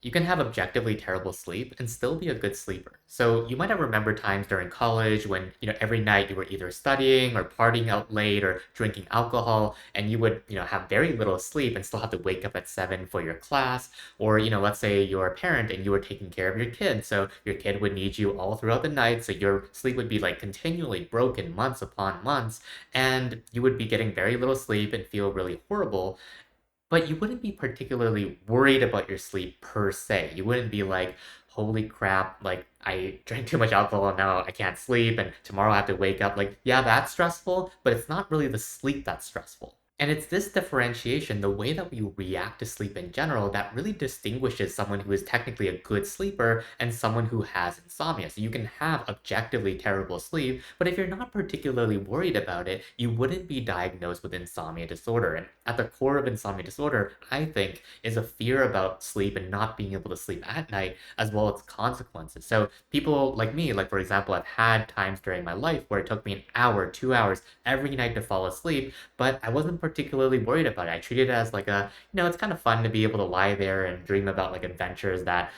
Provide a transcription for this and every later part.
You can have objectively terrible sleep and still be a good sleeper. So you might have remembered times during college when, every night you were either studying or partying out late or drinking alcohol, and you would, have very little sleep and still have to wake up at 7 for your class. Or, let's say you're a parent and you were taking care of your kid. So your kid would need you all throughout the night. So your sleep would be like continually broken months upon months, and you would be getting very little sleep and feel really horrible. But you wouldn't be particularly worried about your sleep per se. You wouldn't be like, holy crap, like I drank too much alcohol and now I can't sleep and tomorrow I have to wake up. Like, yeah, that's stressful, but it's not really the sleep that's stressful. And it's this differentiation, the way that we react to sleep in general, that really distinguishes someone who is technically a good sleeper and someone who has insomnia. So you can have objectively terrible sleep, but if you're not particularly worried about it, you wouldn't be diagnosed with insomnia disorder. And at the core of insomnia disorder, I think, is a fear about sleep and not being able to sleep at night, as well as consequences. So people like me, like for example, I've had times during my life where it took me an hour, 2 hours every night to fall asleep, but I wasn't particularly worried about it. I treated it as like it's kind of fun to be able to lie there and dream about like adventures that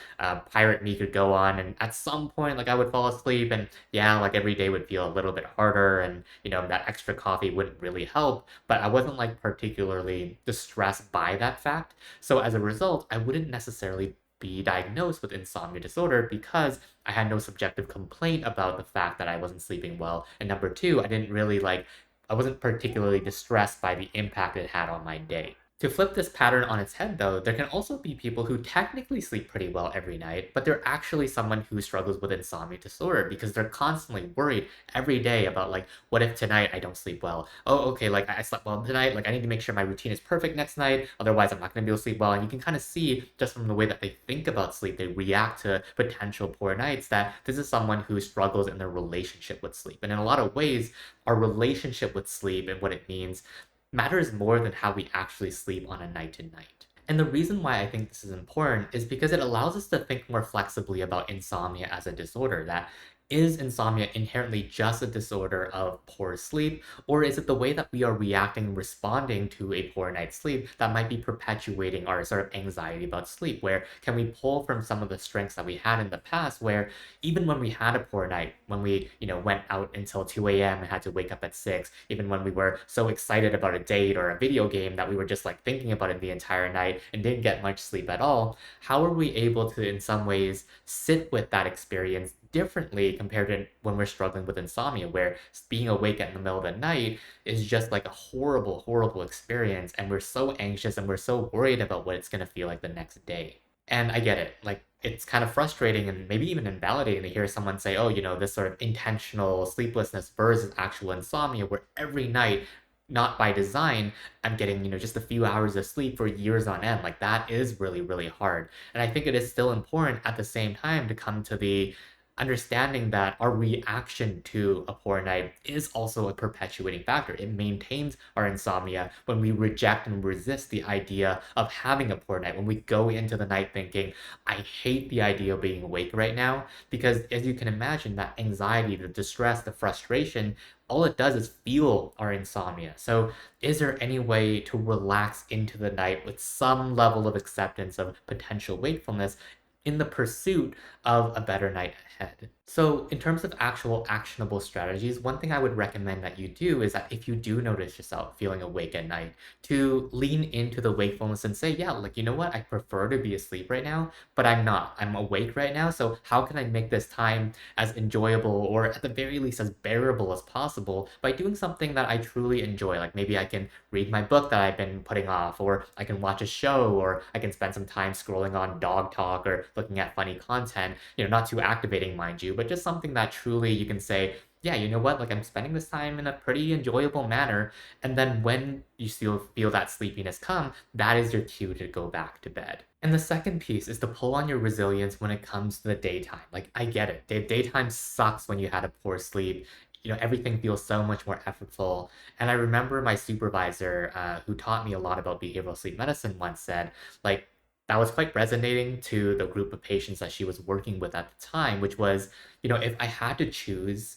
pirate me could go on. And at some point, like I would fall asleep, and yeah, like every day would feel a little bit harder, and that extra coffee wouldn't really help. But I wasn't like particularly distressed by that fact. So as a result, I wouldn't necessarily be diagnosed with insomnia disorder because I had no subjective complaint about the fact that I wasn't sleeping well. And number two, I wasn't particularly distressed by the impact it had on my day. To flip this pattern on its head, though, there can also be people who technically sleep pretty well every night, but they're actually someone who struggles with insomnia disorder because they're constantly worried every day about, like, what if tonight I don't sleep well? Oh, okay, like, I slept well tonight, like, I need to make sure my routine is perfect next night, otherwise I'm not going to be able to sleep well. And you can kind of see just from the way that they think about sleep, they react to potential poor nights, that this is someone who struggles in their relationship with sleep. And in a lot of ways, our relationship with sleep and what it means matters more than how we actually sleep on a night to night. And the reason why I think this is important is because it allows us to think more flexibly about insomnia as a disorder. That is insomnia inherently just a disorder of poor sleep, or is it the way that we are reacting and responding to a poor night's sleep that might be perpetuating our sort of anxiety about sleep? Where can we pull from some of the strengths that we had in the past, where even when we had a poor night, when we, went out until 2 a.m. and had to wake up at 6, even when we were so excited about a date or a video game that we were just like thinking about it the entire night and didn't get much sleep at all, how are we able to, in some ways, sit with that experience differently compared to when we're struggling with insomnia, where being awake in the middle of the night is just like a horrible, horrible experience, and we're so anxious and we're so worried about what it's going to feel like the next day. And I get it. Like, it's kind of frustrating and maybe even invalidating to hear someone say, oh, this sort of intentional sleeplessness versus actual insomnia, where every night, not by design, I'm getting, just a few hours of sleep for years on end. Like, that is really, really hard. And I think it is still important at the same time to come to the understanding that our reaction to a poor night is also a perpetuating factor. It maintains our insomnia when we reject and resist the idea of having a poor night, when we go into the night thinking, I hate the idea of being awake right now, because as you can imagine, that anxiety, the distress, the frustration, all it does is fuel our insomnia. So, is there any way to relax into the night with some level of acceptance of potential wakefulness in the pursuit of a better night ahead? So, in terms of actual actionable strategies, one thing I would recommend that you do is that if you do notice yourself feeling awake at night, to lean into the wakefulness and say, yeah, like, you know what? I prefer to be asleep right now, but I'm not. I'm awake right now. So, how can I make this time as enjoyable, or at the very least as bearable as possible, by doing something that I truly enjoy? Like, maybe I can read my book that I've been putting off, or I can watch a show, or I can spend some time scrolling on Dog Talk or looking at funny content, not too activating, mind you, but just something that truly you can say, yeah, you know what, like I'm spending this time in a pretty enjoyable manner. And then when you still feel that sleepiness come, that is your cue to go back to bed. And the second piece is to pull on your resilience when it comes to the daytime. Like, I get it. Daytime sucks when you had a poor sleep. Everything feels so much more effortful. And I remember my supervisor, who taught me a lot about behavioral sleep medicine, once said, like, that was quite resonating to the group of patients that she was working with at the time, which was, if I had to choose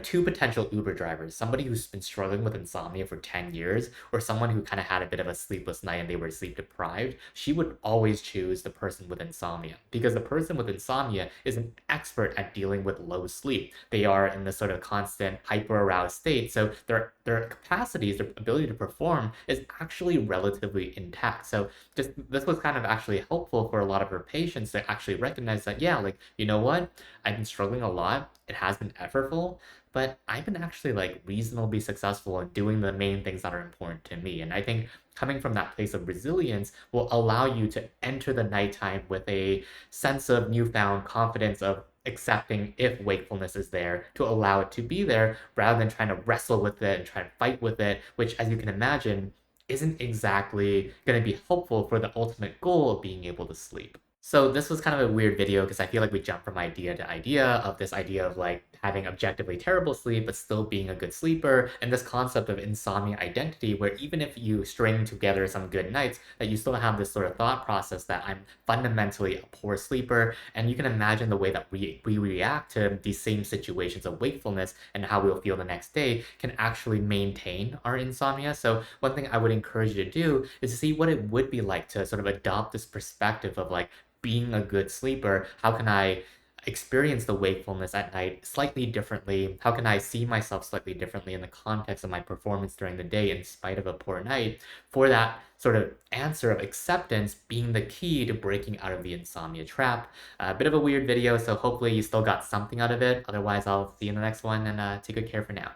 two potential Uber drivers, somebody who's been struggling with insomnia for 10 years, or someone who kind of had a bit of a sleepless night and they were sleep deprived, she would always choose the person with insomnia because the person with insomnia is an expert at dealing with low sleep. They are in this sort of constant hyper aroused state, so their capacities, their ability to perform is actually relatively intact. So just this was kind of actually helpful for a lot of her patients to actually recognize that, yeah, like, you know what? I've been struggling a lot. It has been effortful, but I've been actually like reasonably successful in doing the main things that are important to me. And I think coming from that place of resilience will allow you to enter the nighttime with a sense of newfound confidence of accepting if wakefulness is there to allow it to be there rather than trying to wrestle with it and try to fight with it, which, as you can imagine, isn't exactly going to be helpful for the ultimate goal of being able to sleep. So this was kind of a weird video because I feel like we jumped from idea to idea of this idea of like having objectively terrible sleep but still being a good sleeper, and this concept of insomnia identity where even if you string together some good nights, that you still have this sort of thought process that I'm fundamentally a poor sleeper, and you can imagine the way that we react to these same situations of wakefulness and how we'll feel the next day can actually maintain our insomnia. So one thing I would encourage you to do is to see what it would be like to sort of adopt this perspective of like being a good sleeper. How can I experience the wakefulness at night slightly differently? How can I see myself slightly differently in the context of my performance during the day in spite of a poor night? For that sort of answer of acceptance being the key to breaking out of the insomnia trap. A bit of a weird video, so hopefully you still got something out of it. Otherwise, I'll see you in the next one, and take good care for now.